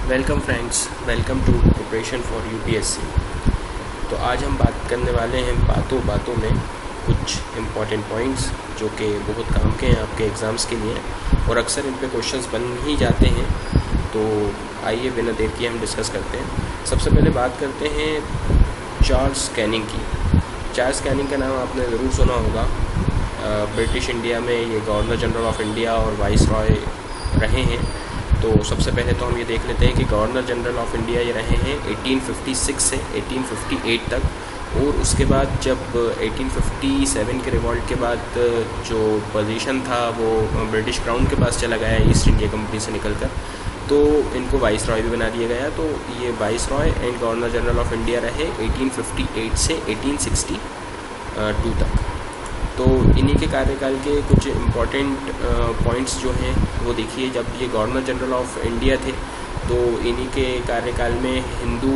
Welcome friends, welcome to preparation for UPSC. तो आज हम बात करने वाले हैं बातों बातों में कुछ इम्पॉर्टेंट पॉइंट्स जो कि बहुत काम के हैं आपके एग्ज़ाम्स के लिए और अक्सर इन पे क्वेश्चंस बन ही जाते हैं। तो आइए बिना देर किए हम डिस्कस करते हैं। सबसे पहले बात करते हैं चार्ल्स कैनिंग की। चार्ल्स कैनिंग का नाम आपने ज़रूर सुना होगा। ब्रिटिश इंडिया में ये गवर्नर जनरल ऑफ इंडिया और वाइस रॉय रहे हैं। तो सबसे पहले तो हम ये देख लेते हैं कि गवर्नर जनरल ऑफ इंडिया ये रहे हैं 1856 से 1858 तक। और उसके बाद जब 1857 के रिवॉल्ट के बाद जो पोजीशन था वो ब्रिटिश क्राउन के पास चला गया ईस्ट इंडिया कंपनी से निकलकर, तो इनको वाइस रॉय भी बना दिया गया। तो ये vice Roy and governor general of India रहे 1858 से 1862 तक। तो इन्हीं के कार्यकाल के कुछ इम्पॉर्टेंट पॉइंट्स जो हैं वो देखिए। जब ये गवर्नर जनरल ऑफ इंडिया थे तो इन्हीं के कार्यकाल में हिंदू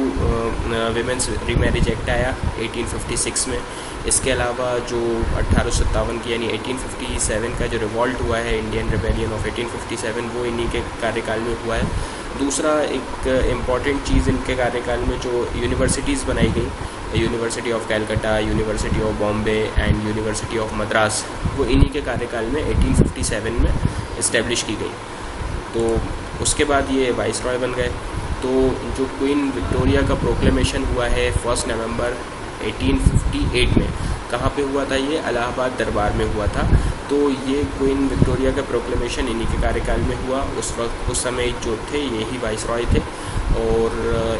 विमेंस रीमैरिज एक्ट आया 1856 में। इसके अलावा जो 1857 की यानी 1857 का जो रिवॉल्ट हुआ है, इंडियन रिबेलियन ऑफ 1857, वो इन्हीं के कार्यकाल में हुआ है। दूसरा एक इम्पॉर्टेंट चीज़ इनके कार्यकाल में जो यूनिवर्सिटीज़ बनाई गई, university of Calcutta, university of Bombay and university of Madras, वो इन्हीं के कार्यकाल में 1857 में इस्टेब्लिश की गई। तो उसके बाद ये वाइस रॉय बन गए। तो जो क्वीन विक्टोरिया का प्रोक्लेमेशन हुआ है 1 नवंबर 1858 में, कहाँ पे हुआ था? ये इलाहाबाद दरबार में हुआ था। तो ये क्वीन विक्टोरिया का प्रोक्लेमेशन इन्हीं के कार्यकाल में हुआ। उस समय जो थे यही वाइस रॉय थे। और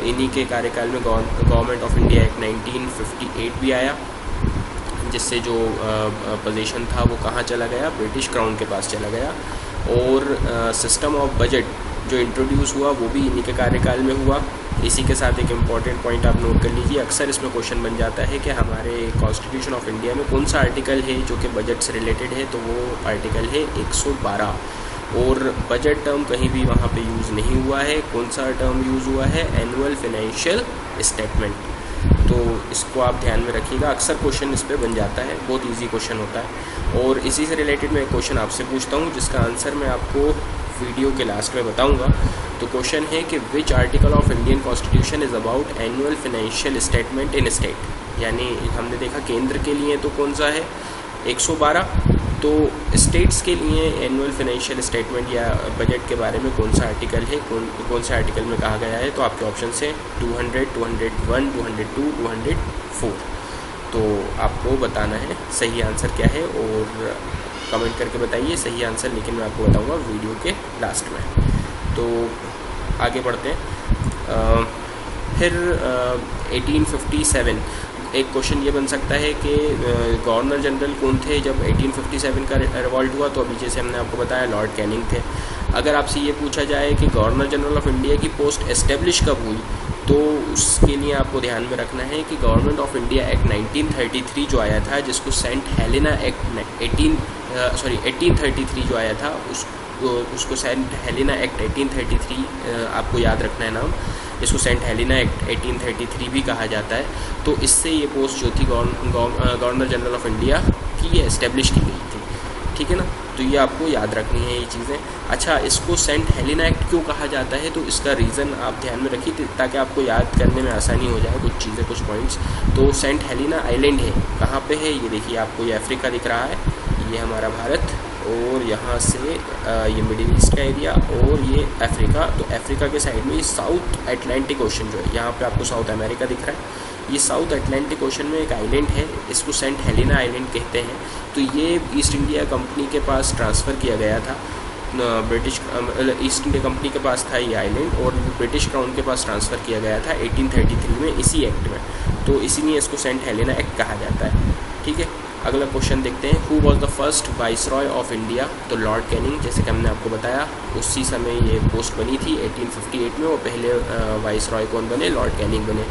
इन्हीं के कार्यकाल में गवर्नमेंट ऑफ इंडिया एक्ट 1958 भी आया, जिससे जो पोजीशन था वो कहाँ चला गया? ब्रिटिश क्राउन के पास चला गया। और सिस्टम ऑफ बजट जो इंट्रोड्यूस हुआ वो भी इन्हीं के कार्यकाल में हुआ। इसी के साथ एक इम्पॉर्टेंट पॉइंट आप नोट कर लीजिए, अक्सर इसमें क्वेश्चन बन जाता है कि हमारे कॉन्स्टिट्यूशन ऑफ इंडिया में कौन सा आर्टिकल है जो कि बजट से रिलेटेड है। तो वो आर्टिकल है 112। और बजट टर्म कहीं भी वहाँ पे यूज़ नहीं हुआ है। कौन सा टर्म यूज़ हुआ है? Annual financial statement. तो इसको आप ध्यान में रखिएगा, अक्सर क्वेश्चन इस पर बन जाता है, बहुत इजी क्वेश्चन होता है। और इसी से रिलेटेड मैं एक क्वेश्चन आपसे पूछता हूँ जिसका आंसर मैं आपको वीडियो के लास्ट में बताऊंगा। तो क्वेश्चन है कि which article of Indian constitution is about annual financial statement in state. यानी हमने देखा केंद्र के लिए तो कौन सा है? 112। तो स्टेट्स के लिए एनुअल फाइनेंशियल स्टेटमेंट या बजट के बारे में कौन सा आर्टिकल है, कौन से आर्टिकल में कहा गया है? तो आपके ऑप्शन से 200, 201, 202, 204। तो आपको बताना है सही आंसर क्या है और कमेंट करके बताइए सही आंसर, लेकिन मैं आपको बताऊंगा वीडियो के लास्ट में। तो आगे बढ़ते हैं। फिर 1857 एक क्वेश्चन ये बन सकता है कि गवर्नर जनरल कौन थे जब 1857 का रिवॉल्ट हुआ? तो अभी जैसे हमने आपको बताया लॉर्ड कैनिंग थे। अगर आपसे ये पूछा जाए कि गवर्नर जनरल ऑफ इंडिया की पोस्ट एस्टेब्लिश कब हुई, तो उसके लिए आपको ध्यान में रखना है कि गवर्नमेंट ऑफ इंडिया एक्ट 1933 जो आया था, जिसको सेंट हेलेना एक्ट 1833 जो आया था, उसको सेंट हेलेना एक्ट 1833 आपको याद रखना है नाम। इसको सेंट हेलेना एक्ट 1833 भी कहा जाता है। तो इससे ये पोस्ट जो थी गवर्नर जनरल ऑफ इंडिया की ये एस्टेब्लिश की गई थी। ठीक है ना? तो ये आपको याद रखनी है ये चीज़ें। अच्छा, इसको सेंट हेलेना एक्ट क्यों कहा जाता है? तो इसका रीज़न आप ध्यान में रखिए ताकि आपको याद करने में आसानी हो जाए कुछ चीज़ें, कुछ पॉइंट्स। तो सेंट हेलेना आइलैंड है, कहाँ पे है? ये देखिए, आपको ये अफ्रीका दिख रहा है, ये हमारा भारत, और यहाँ से ये मिडिल ईस्ट का एरिया और ये अफ्रीका। तो अफ्रीका के साइड में ये साउथ अटलांटिक ओशन जो है, यहाँ पे आपको साउथ अमेरिका दिख रहा है। ये साउथ अटलांटिक ओशन में एक आइलैंड है, इसको सेंट हेलेना आइलैंड कहते हैं। तो ये ईस्ट इंडिया कंपनी के पास ट्रांसफ़र किया गया था। ब्रिटिश ईस्ट इंडिया कंपनी के पास था ये आइलैंड और ब्रिटिश क्राउन के पास ट्रांसफ़र किया गया था 1833 में, इसी एक्ट में। तो इसीलिए इसको सेंट हेलेना एक्ट कहा जाता है। ठीक है, अगला क्वेश्चन देखते हैं। Who was the first vice Roy of India? तो लॉर्ड कैनिंग, जैसे कि हमने आपको बताया उसी समय ये पोस्ट बनी थी 1858 में। वो पहले वाइस रॉय कौन बने? लॉर्ड कैनिंग बने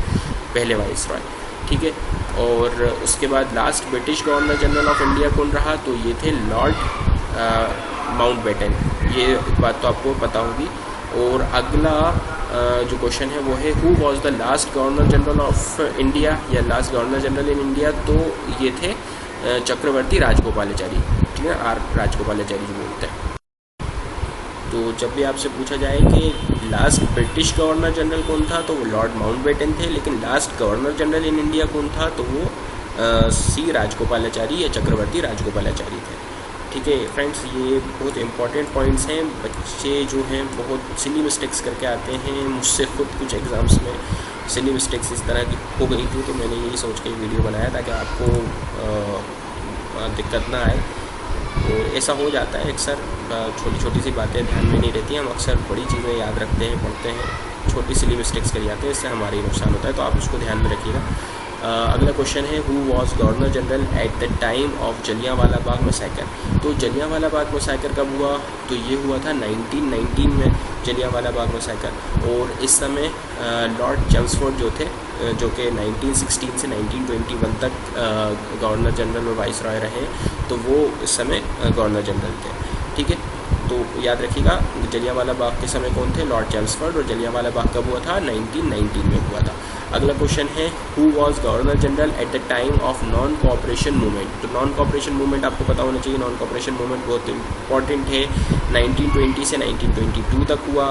पहले वाइस रॉय। ठीक है, और उसके बाद last British governor general of India कौन रहा? तो ये थे लॉर्ड माउंटबेटन। ये बात तो आपको पता होगी। और अगला जो क्वेश्चन है वो है who was the last governor general of India या last governor general in India? तो ये थे चक्रवर्ती राजगोपालाचारी। ठीक है, आर राजगोपालाचारी जो बोलते हैं। तो जब भी आपसे पूछा जाए कि लास्ट ब्रिटिश गवर्नर जनरल कौन था, तो वो लॉर्ड माउंटबेटन थे। लेकिन last governor general in India कौन था, तो वो सी राजगोपालाचारी या चक्रवर्ती राजगोपालाचारी थे। ठीक है फ्रेंड्स, ये बहुत इंपॉर्टेंट पॉइंट्स हैं। बच्चे जो हैं बहुत सिली मिस्टेक्स करके आते हैं। मुझसे खुद कुछ एग्ज़ाम्स में सिली मिस्टेक्स इस तरह की हो गई थी, तो मैंने यही सोच के वीडियो बनाया ताकि आपको दिक्कत ना आए। तो ऐसा हो जाता है अक्सर, छोटी छोटी सी बातें ध्यान में नहीं रहती, हम अक्सर बड़ी चीज़ें याद रखते हैं, पढ़ते हैं, छोटी सिली मिस्टेक्स कर जाते हैं, इससे हमारा ही नुकसान होता है। तो आप उसको ध्यान में रखिएगा। अगला क्वेश्चन है, who was governor general at the time of Jallianwala Bagh massacre. तो जलियांवाला बाग मैसेकर कब हुआ, तो ये हुआ था 1919 में जलियांवाला बाग मैसेकर। और इस समय लॉर्ड चेम्सफोर्ड जो थे, जो कि 1916 से 1921 तक गवर्नर जनरल और वाइस रॉय रहे, तो वो इस समय गवर्नर जनरल थे। ठीक है, तो याद रखिएगा जलियांवाला बाग के समय कौन थे, लॉर्ड चेम्सफोर्ड। और जलियांवाला बाग कब हुआ था, 1919 में हुआ था। अगला क्वेश्चन है, who was governor general at the time of non cooperation movement. तो नॉन कोऑपरेशन मूवमेंट आपको पता होना चाहिए। नॉन कोऑपरेशन मूवमेंट बहुत इंपॉर्टेंट है, 1920 से 1922 तक हुआ।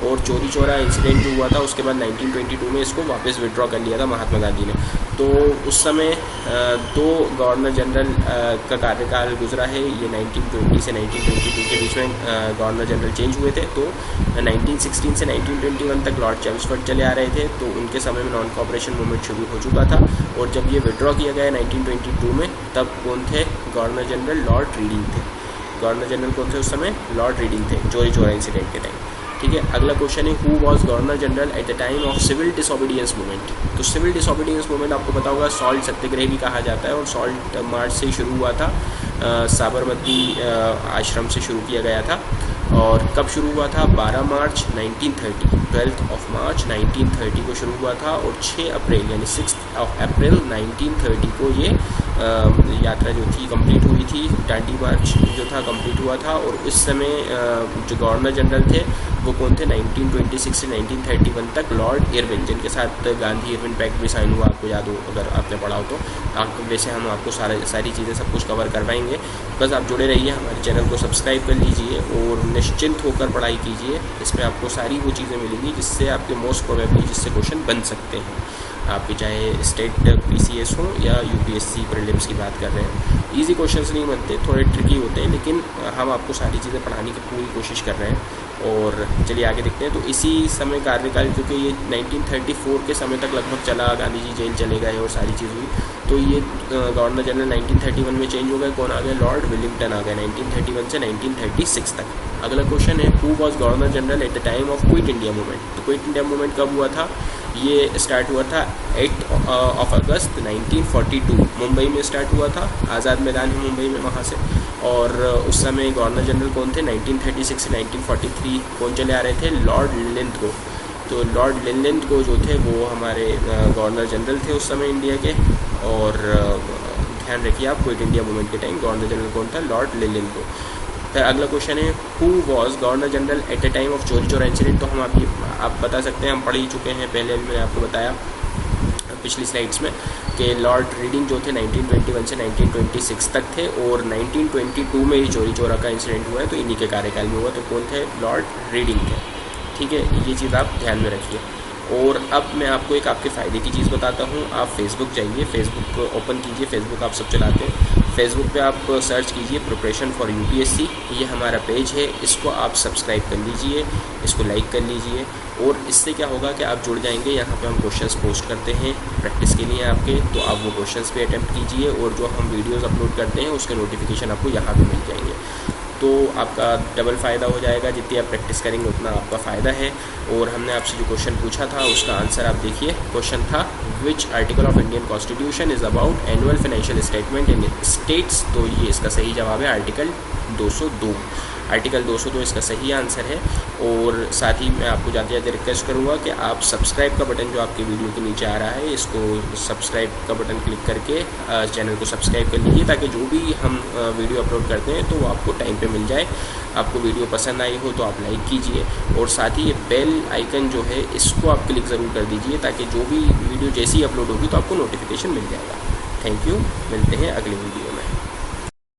और चोरी चौरा इंसिडेंट जो हुआ था उसके बाद 1922 में इसको वापस विड्रॉ कर लिया था महात्मा गांधी ने। तो उस समय दो गवर्नर जनरल का कार्यकाल गुजरा है। ये 1920 से 1922 के बीच में गवर्नर जनरल चेंज हुए थे। तो 1916 से 1921 तक लॉर्ड चेम्सफोर्ड चले आ रहे थे, तो उनके समय में नॉन कोऑपरेशन मूवमेंट शुरू हो चुका था। और जब ये विड्रॉ किया गया 1922 में, तब कौन थे, गवर्नर जनरल लॉर्ड रीडिंग थे। गवर्नर जनरल कौन थे उस समय, लॉर्ड रीडिंग थे, चोरी चौरा इंसिडेंट के टाइम। ठीक है, अगला क्वेश्चन है, who was governor general at the time of civil disobedience movement. तो सिविल डिसोबीडियंस मूवमेंट आपको पता होगा, सॉल्ट सत्याग्रह भी कहा जाता है। और सॉल्ट मार्च से शुरू हुआ था, साबरमती आश्रम से शुरू किया गया था। और कब शुरू हुआ था, 12 मार्च 1930, 12 ऑफ मार्च 1930 को शुरू हुआ था। और 6 अप्रैल यानी 6 अप्रैल 1930 को ये यात्रा जो थी कंप्लीट हुई थी। दांडी मार्च जो था कंप्लीट हुआ था। और इस समय जो गवर्नर जनरल थे वो कौन थे, 1926 से 1931 तक लॉर्ड इरविन, जिनके साथ गांधी इरविन पैक्ट भी साइन हुआ, आपको याद हो अगर आपने पढ़ा हो तो। वैसे हम आपको सारी चीज़ें सब कुछ कवर करवाएंगे। बस आप जुड़े रहिए, हमारे चैनल को सब्सक्राइब कर लीजिए और निश्चिंत होकर पढ़ाई कीजिए। इसमें आपको सारी वो चीज़ें मिलेंगी जिससे आपके मोस्ट प्रोबेबली जिससे क्वेश्चन बन सकते हैं। आपके चाहे स्टेट PCS हो या UPSC प्रीलिम्स की बात कर रहे हैं। इजी क्वेश्चंस नहीं बनते, थोड़े ट्रिकी होते हैं, लेकिन हम आपको सारी चीज़ें पढ़ाने की पूरी कोशिश कर रहे हैं। और चलिए आगे देखते हैं। तो इसी समय कार्यकाल, क्योंकि ये 1934 के समय तक लगभग चला, गांधी जी जेल चले गए और सारी चीज़ हुई, तो ये गवर्नर जनरल 1931 में चेंज हो गए। कौन आ गए, लॉर्ड विलिंगटन आ गए 1931 से 1936 तक। अगला क्वेश्चन है, who was governor general at the time of quit India movement. तो क्विट इंडिया मूवमेंट कब हुआ था, ये स्टार्ट हुआ था 8 ऑफ अगस्त 1942, मुंबई में स्टार्ट हुआ था। आज़ाद मैदान है मुंबई में, वहाँ से। और उस समय गवर्नर जनरल कौन थे, 1936 से 1943 कौन चले आ रहे थे, लॉर्ड लिनलिथगो। तो लॉर्ड लिनलिथगो जो थे वो हमारे गवर्नर जनरल थे उस समय इंडिया के। और ध्यान रखिए आप, क्विट इंडिया मूवमेंट के टाइम गवर्नर जनरल कौन था, लॉर्ड लिनलिथगो। फिर अगला क्वेश्चन है, who was governor general at the time of चोरी चौरा इंसिडेंट। तो हम आप बता सकते हैं, हम पढ़ ही चुके हैं, पहले मैंने आपको बताया पिछली स्लाइड्स में कि लॉर्ड रीडिंग जो थे 1921 से 1926 तक थे। और 1922 में ही चोरी चौरा का इंसिडेंट हुआ है, तो इन्हीं के कार्यकाल में हुआ। तो कौन थे, लॉर्ड रीडिंग थे। ठीक है, ये चीज़ आप ध्यान में रखिए। और अब मैं आपको एक आपके फ़ायदे की चीज़ बताता हूँ। आप फेसबुक जाइए, फेसबुक ओपन कीजिए। फेसबुक आप सब चलाते हैं, फेसबुक पे आप सर्च कीजिए प्रिपरेशन फॉर UPSC। ये हमारा पेज है, इसको आप सब्सक्राइब कर लीजिए, इसको लाइक कर लीजिए। और इससे क्या होगा कि आप जुड़ जाएंगे। यहाँ पे हम क्वेश्चंस पोस्ट करते हैं प्रैक्टिस के लिए आपके, तो आप वो क्वेश्चंस पे अटैम्प्ट कीजिए। और जो हम वीडियोज़ अपलोड करते हैं उसके नोटिफिकेशन आपको यहाँ पर मिल जाएंगे। तो आपका डबल फ़ायदा हो जाएगा, जितनी आप प्रैक्टिस करेंगे उतना आपका फ़ायदा है। और हमने आपसे जो क्वेश्चन पूछा था उसका आंसर आप देखिए। क्वेश्चन था, which article of Indian constitution is about annual financial statement in states. तो ये इसका सही जवाब है आर्टिकल 202। आर्टिकल 202 इसका सही आंसर है। और साथ ही मैं आपको जाते जाते रिक्वेस्ट करूँगा कि आप सब्सक्राइब का बटन जो आपकी वीडियो के नीचे आ रहा है, इसको सब्सक्राइब का बटन क्लिक करके चैनल को सब्सक्राइब कर लीजिए, ताकि जो भी हम वीडियो अपलोड करते हैं तो वो आपको टाइम पे मिल जाए। आपको वीडियो पसंद आई हो तो आप लाइक कीजिए। और साथ ही ये बेल आइकन जो है इसको आप क्लिक ज़रूर कर दीजिए, ताकि जो भी वीडियो जैसी अपलोड होगी तो आपको नोटिफिकेशन मिल जाएगा। थैंक यू, मिलते हैं अगली वीडियो में।